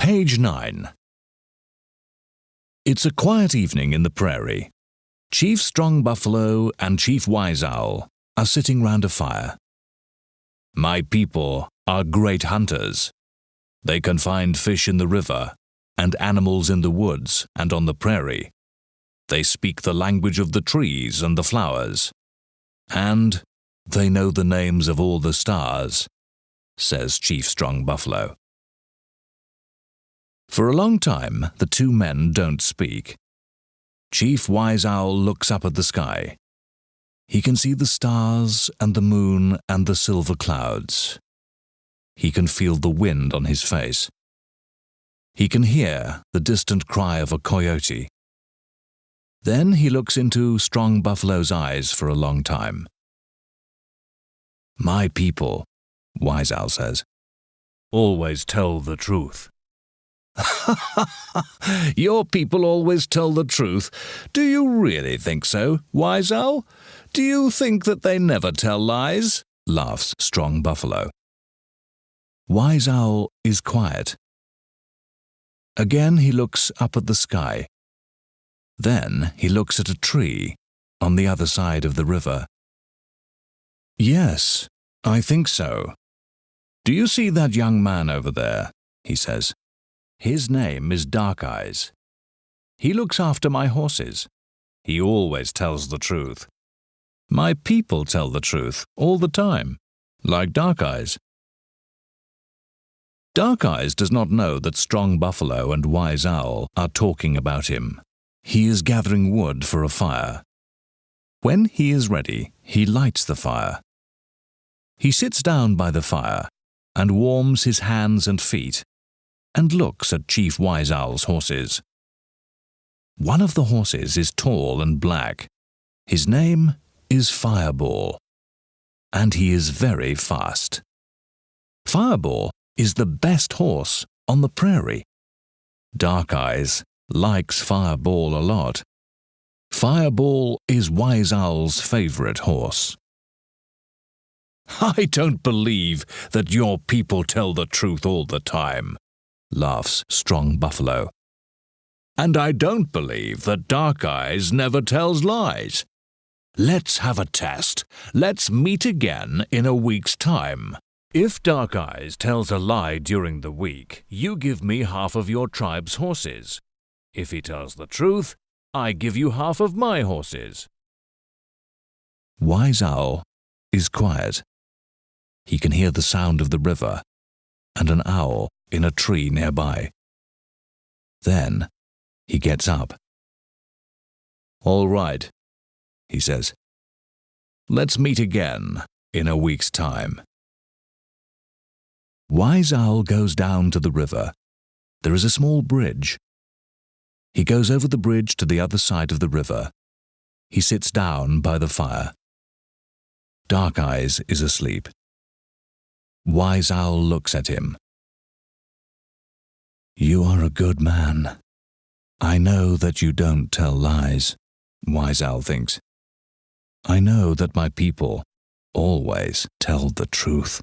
Page 9. It's a quiet evening in the prairie. Chief Strong Buffalo and Chief Wise Owl are sitting round a fire. My people are great hunters. They can find fish in the river and animals in the woods and on the prairie. They speak the language of the trees and the flowers. And they know the names of all the stars, says Chief Strong Buffalo. For a long time, the two men don't speak. Chief Wise Owl looks up at the sky. He can see the stars and the moon and the silver clouds. He can feel the wind on his face. He can hear the distant cry of a coyote. Then he looks into Strong Buffalo's eyes for a long time. My people, Wise Owl says, always tell the truth. Your people always tell the truth. Do you really think so, Wise Owl? Do you think that they never tell lies? Laughs Strong Buffalo. Wise Owl is quiet. Again he looks up at the sky. Then he looks at a tree on the other side of the river. Yes, I think so. Do you see that young man over there? He says. His name is Dark Eyes. He looks after my horses. He always tells the truth. My people tell the truth all the time, like Dark Eyes. Dark Eyes does not know that Strong Buffalo and Wise Owl are talking about him. He is gathering wood for a fire. When he is ready, he lights the fire. He sits down by the fire and warms his hands and feet and looks at Chief Wise Owl's horses. One of the horses is tall and black. His name is Fireball, and he is very fast. Fireball is the best horse on the prairie. Dark Eyes likes Fireball a lot. Fireball is Wise Owl's favorite horse. I don't believe that your people tell the truth all the time, laughs Strong Buffalo. And I don't believe that Dark Eyes never tells lies. Let's have a test. Let's meet again in a week's time. If Dark Eyes tells a lie during the week, you give me half of your tribe's horses. If he tells the truth, I give you half of my horses. Wise Owl is quiet. He can hear the sound of the river and an owl in a tree nearby. Then he gets up. All right, he says. Let's meet again in a week's time. Wise Owl goes down to the river. There is a small bridge. He goes over the bridge to the other side of the river. He sits down by the fire. Dark Eyes is asleep. Wise Owl looks at him. You are a good man. I know that you don't tell lies, Wise Owl thinks. I know that my people always tell the truth.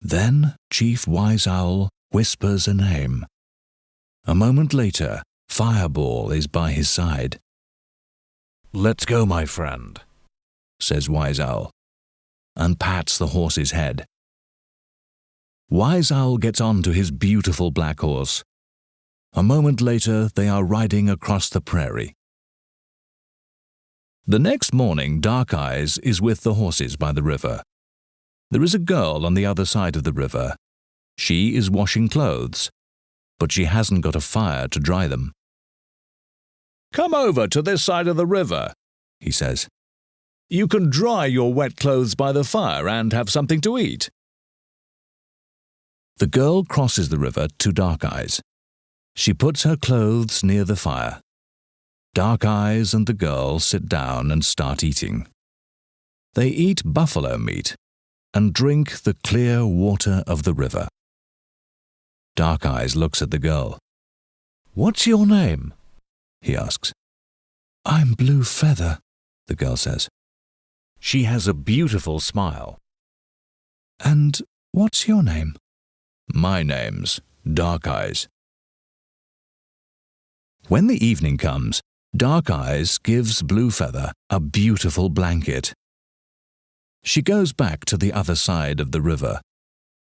Then Chief Wise Owl whispers a name. A moment later, Fireball is by his side. Let's go, my friend, says Wise Owl, and pats the horse's head. Wise Owl gets on to his beautiful black horse. A moment later, they are riding across the prairie. The next morning, Dark Eyes is with the horses by the river. There is a girl on the other side of the river. She is washing clothes, but she hasn't got a fire to dry them. Come over to this side of the river, he says. You can dry your wet clothes by the fire and have something to eat. The girl crosses the river to Dark Eyes. She puts her clothes near the fire. Dark Eyes and the girl sit down and start eating. They eat buffalo meat and drink the clear water of the river. Dark Eyes looks at the girl. What's your name? He asks. I'm Blue Feather, the girl says. She has a beautiful smile. And what's your name? My name's Dark Eyes." When the evening comes, Dark Eyes gives Blue Feather a beautiful blanket. She goes back to the other side of the river.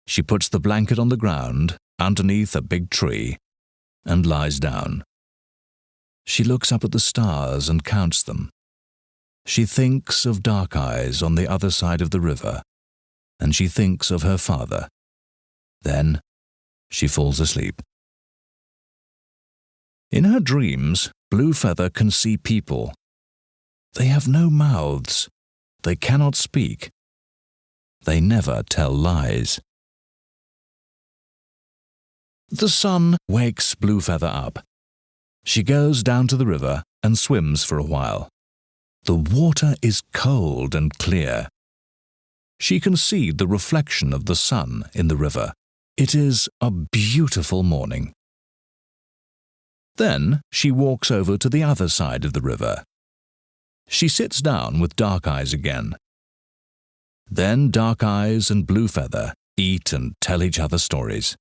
She puts the blanket on the ground underneath a big tree and lies down. She looks up at the stars and counts them. She thinks of Dark Eyes on the other side of the river, and she thinks of her father. Then she falls asleep. In her dreams, Blue Feather can see people. They have no mouths. They cannot speak. They never tell lies. The sun wakes Blue Feather up. She goes down to the river and swims for a while. The water is cold and clear. She can see the reflection of the sun in the river. It is a beautiful morning. Then she walks over to the other side of the river. She sits down with Dark Eyes again. Then Dark Eyes and Blue Feather eat and tell each other stories.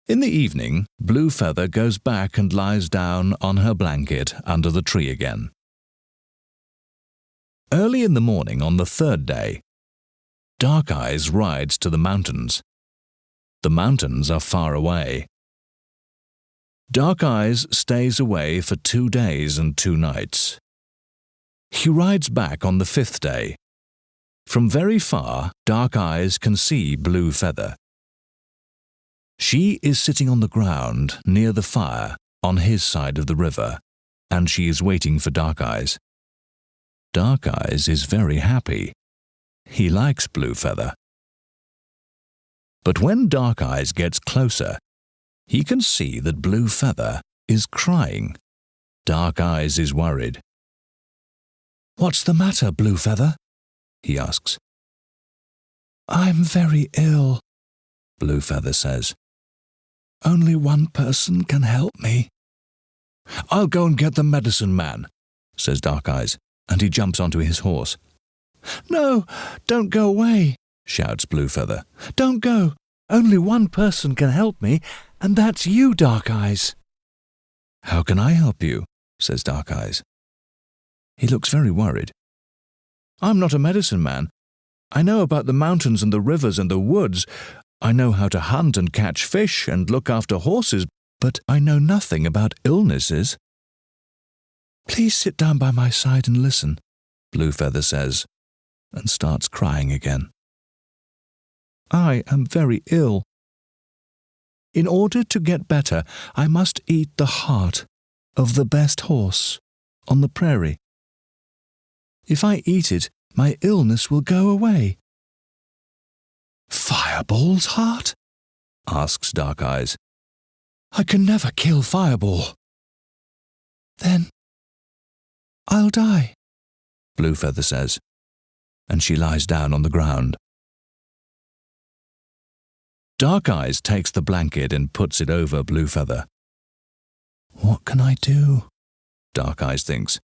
In the evening, Blue Feather goes back and lies down on her blanket under the tree again. Early in the morning on the third day, Dark Eyes rides to the mountains. The mountains are far away. Dark Eyes stays away for 2 days and 2 nights. He rides back on the 5th day. From very far, Dark Eyes can see Blue Feather. She is sitting on the ground near the fire on his side of the river, and she is waiting for Dark Eyes. Dark Eyes is very happy. He likes Blue Feather. But when Dark Eyes gets closer, he can see that Blue Feather is crying. Dark Eyes is worried. "What's the matter, Blue Feather?" he asks. "I'm very ill," Blue Feather says. "Only one person can help me." "I'll go and get the medicine man," says Dark Eyes, and he jumps onto his horse. "No, don't go away," shouts Blue Feather. "Don't go. Only one person can help me, and that's you, Dark Eyes." "How can I help you?" says Dark Eyes. He looks very worried. "I'm not a medicine man. I know about the mountains and the rivers and the woods. I know how to hunt and catch fish and look after horses, but I know nothing about illnesses." "Please sit down by my side and listen," Blue Feather says, and starts crying again. "I am very ill. In order to get better, I must eat the heart of the best horse on the prairie. If I eat it, my illness will go away." "Fireball's heart?" asks Dark Eyes. "I can never kill Fireball." "Then I'll die," Blue Feather says, and she lies down on the ground. Dark Eyes takes the blanket and puts it over Blue Feather. "What can I do?" Dark Eyes thinks.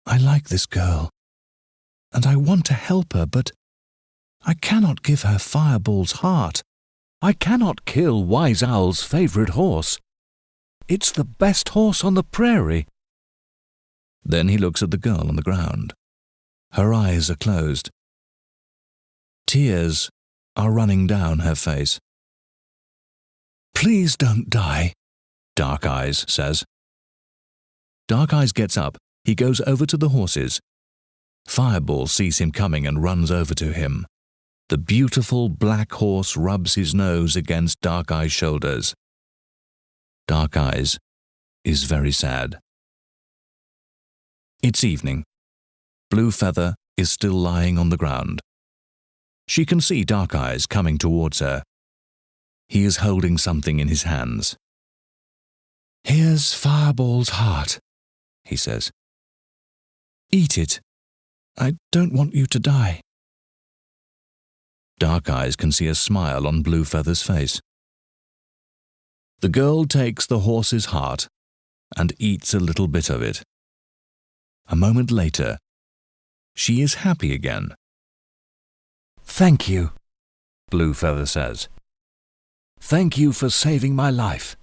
"I like this girl, and I want to help her, but I cannot give her Fireball's heart. I cannot kill Wise Owl's favorite horse. It's the best horse on the prairie." Then he looks at the girl on the ground. Her eyes are closed. Tears are running down her face. "Please don't die," Dark Eyes says. Dark Eyes gets up. He goes over to the horses. Fireball sees him coming and runs over to him. The beautiful black horse rubs his nose against Dark Eyes' shoulders. Dark Eyes is very sad. It's evening. Blue Feather is still lying on the ground. She can see Dark Eyes coming towards her. He is holding something in his hands. "Here's Fireball's heart," he says. "Eat it. I don't want you to die." Dark Eyes can see a smile on Blue Feather's face. The girl takes the horse's heart and eats a little bit of it. A moment later, she is happy again. "Thank you," Blue Feather says. "Thank you for saving my life."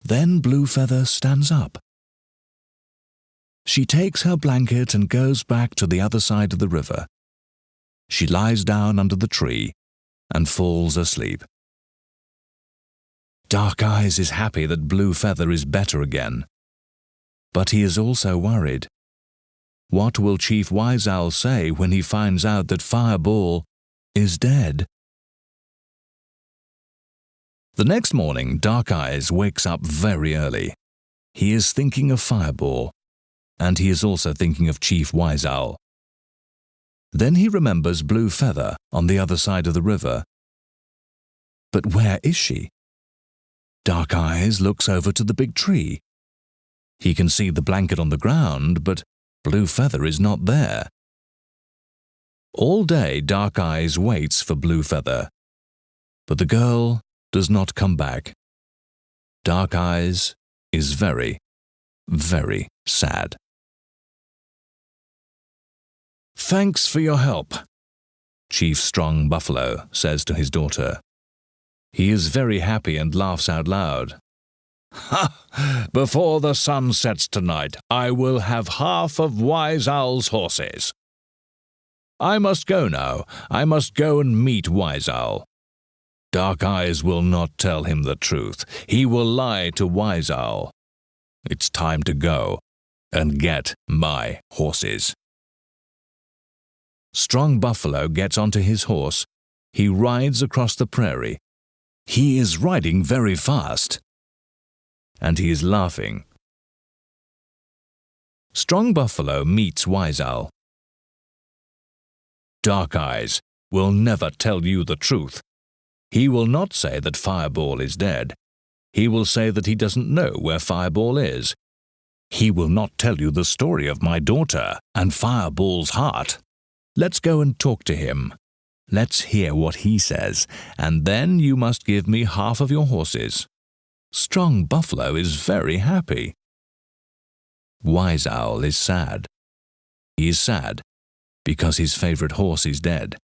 Then Blue Feather stands up. She takes her blanket and goes back to the other side of the river. She lies down under the tree and falls asleep. Dark Eyes is happy that Blue Feather is better again. But he is also worried. What will Chief Wise Owl say when he finds out that Fireball is dead? The next morning, Dark Eyes wakes up very early. He is thinking of Fireball, and he is also thinking of Chief Wise Owl. Then he remembers Blue Feather on the other side of the river. But where is she? Dark Eyes looks over to the big tree. He can see the blanket on the ground, but Blue Feather is not there. All day, Dark Eyes waits for Blue Feather, but the girl does not come back. Dark Eyes is very, very sad. "Thanks for your help," Chief Strong Buffalo says to his daughter. He is very happy and laughs out loud. "Ha! Before the sun sets tonight, I will have half of Wise Owl's horses. I must go now. I must go and meet Wise Owl. Dark Eyes will not tell him the truth. He will lie to Wise Owl. It's time to go and get my horses." Strong Buffalo gets onto his horse. He rides across the prairie. He is riding very fast, and he is laughing. Strong Buffalo meets Wise Owl. "Dark Eyes will never tell you the truth. He will not say that Fireball is dead. He will say that he doesn't know where Fireball is. He will not tell you the story of my daughter and Fireball's heart. Let's go and talk to him. Let's hear what he says, and then you must give me half of your horses." Strong Buffalo is very happy. Wise Owl is sad. He is sad because his favorite horse is dead.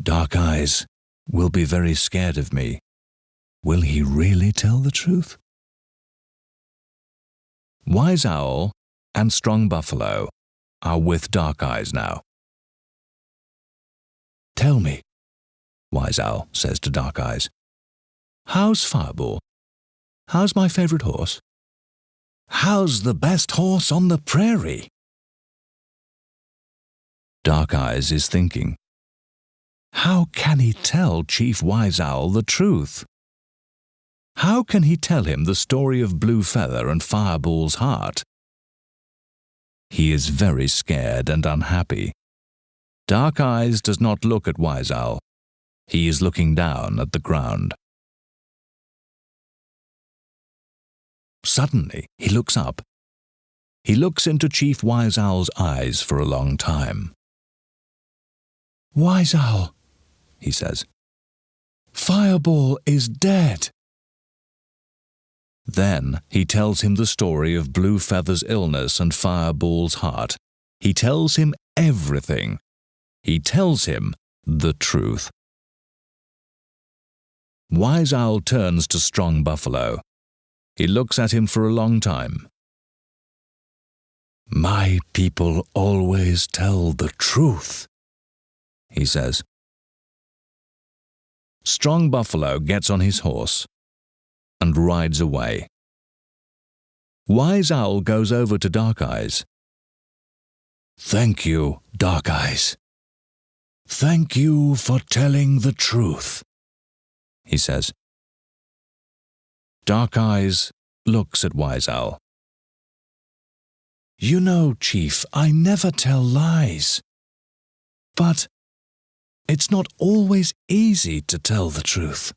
Dark Eyes will be very scared of me. Will he really tell the truth? Wise Owl and Strong Buffalo are with Dark Eyes now. "Tell me," Wise Owl says to Dark Eyes. "How's Fireball? How's my favorite horse? How's the best horse on the prairie?" Dark Eyes is thinking. How can he tell Chief Wise Owl the truth? How can he tell him the story of Blue Feather and Fireball's heart? He is very scared and unhappy. Dark Eyes does not look at Wise Owl. He is looking down at the ground. Suddenly, he looks up. He looks into Chief Wise Owl's eyes for a long time. "Wise Owl," he says, "Fireball is dead." Then he tells him the story of Blue Feather's illness and Fireball's heart. He tells him everything. He tells him the truth. Wise Owl turns to Strong Buffalo. He looks at him for a long time. "My people always tell the truth," he says. Strong Buffalo gets on his horse and rides away. Wise Owl goes over to Dark Eyes. "Thank you, Dark Eyes. Thank you for telling the truth," he says. Dark Eyes looks at Wise Owl. "You know, Chief, I never tell lies. But it's not always easy to tell the truth."